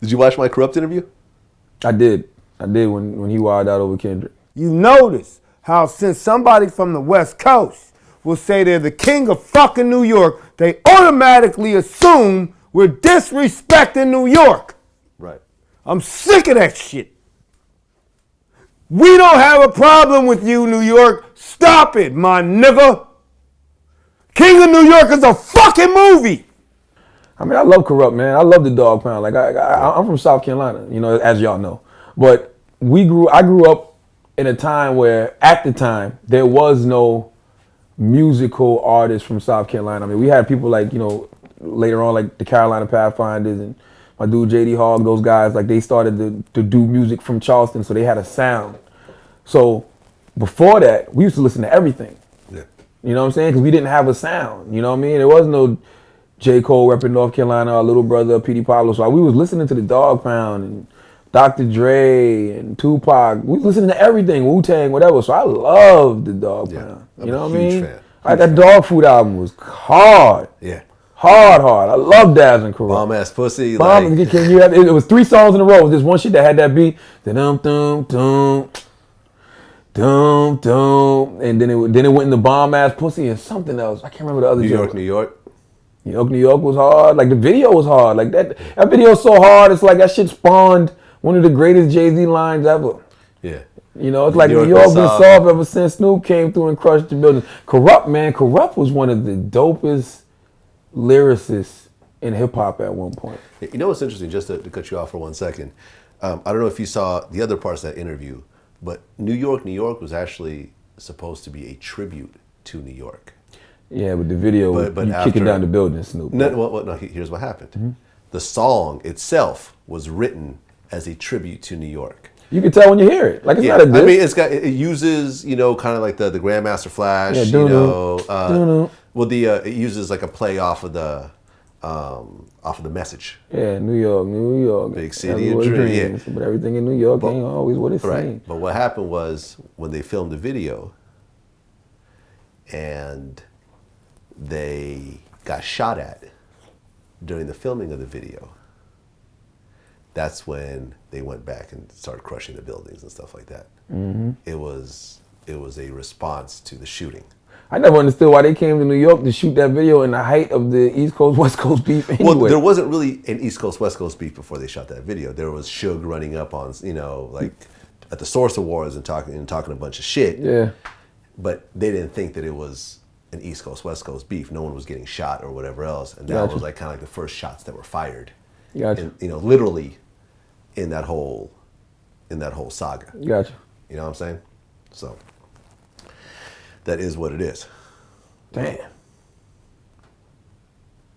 Did you watch my Kurupt interview? I did when he wild out over Kendrick. You notice how since somebody from the West Coast will say they're the king of fucking New York, they automatically assume we're disrespecting New York. Right. I'm sick of that shit. We don't have a problem with you, New York. Stop it, my nigga. King of New York is a fucking movie. I mean, I love Kurupt, man. I love the Dogg Pound. Like, I'm from South Carolina, you know, as y'all know. But I grew up in a time where, at the time, there was no musical artists from South Carolina. I mean, we had people like, you know, later on, like the Carolina Pathfinders and my dude J.D. Hogg, those guys, like they started to do music from Charleston, so they had a sound. So before that, we used to listen to everything. Yeah. You know what I'm saying? Because we didn't have a sound. You know what I mean? There was no J. Cole repping North Carolina, our little brother, P.D. Pablo. So we was listening to the Dogg Pound and Dr. Dre and Tupac. We was listening to everything, Wu-Tang, whatever. So I loved the Dogg Pound. You know what I mean? That Dogg Food album was hard. Yeah. Hard. I love Daz and Kurupt. Bomb ass pussy. It was 3 songs in a row. This one shit that had that beat. Dum-dum-dum. And then it went into bomb ass pussy and something else. I can't remember the other. New York. New York was hard. Like the video was hard. Like that video is so hard. It's like that shit spawned one of the greatest Jay-Z lines ever. Yeah. You know, it's like New York been soft ever since Snoop came through and crushed the building. Kurupt was one of the dopest lyricists in hip hop at one point. You know what's interesting? Just to cut you off for 1 second. I don't know if you saw the other parts of that interview, but New York was actually supposed to be a tribute to New York. Yeah, but the video, but you kicking down the building, Snoop. No, here's what happened. Mm-hmm. The song itself was written as a tribute to New York. You can tell when you hear it. Like it's not a diss. I mean, it uses, you know, kind of like the Grandmaster Flash, yeah, you know. Well, it uses like a play off of the message. Yeah, New York, big city of dreams. Yeah. But everything in New York ain't always what it seems. But what happened was when they filmed the video, and they got shot at during the filming of the video. That's when they went back and started crushing the buildings and stuff like that. Mm-hmm. It was a response to the shooting. I never understood why they came to New York to shoot that video in the height of the East Coast, West Coast beef anyway. Well, there wasn't really an East Coast, West Coast beef before they shot that video. There was Suge running up on, you know, like at the Source Awards and talking a bunch of shit. Yeah. But they didn't think that it was an East Coast, West Coast beef. No one was getting shot or whatever else. And that was like kind of like the first shots that were fired. Gotcha. You know, literally in that whole saga. Gotcha. You know what I'm saying? So that is what it is. Damn.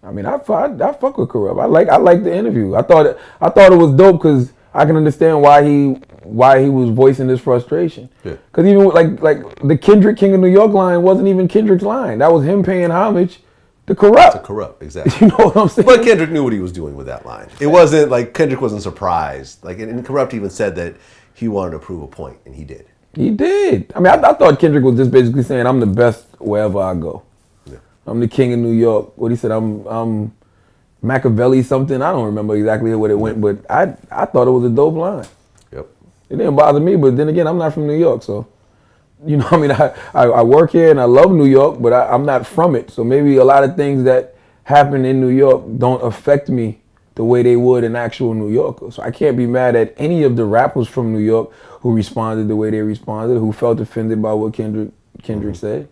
I mean, I fuck with Kurupt. I like the interview. I thought it was dope because I can understand why he was voicing this frustration. Yeah. Because even like the Kendrick King of New York line wasn't even Kendrick's line. That was him paying homage to Kurupt. To Kurupt, exactly. You know what I'm saying? But Kendrick knew what he was doing with that line. It wasn't like Kendrick wasn't surprised. Like, and Kurupt even said that he wanted to prove a point, and he did. He did. I mean, I thought Kendrick was just basically saying, "I'm the best wherever I go. Yeah. I'm the king of New York." What he said, I'm Machiavelli something. I don't remember exactly what it went, but I thought it was a dope line. Yep. It didn't bother me, but then again, I'm not from New York, so you know, I mean, I work here and I love New York, but I'm not from it. So maybe a lot of things that happen in New York don't affect me the way they would an actual New Yorker. So I can't be mad at any of the rappers from New York who responded the way they responded, who felt offended by what Kendrick said.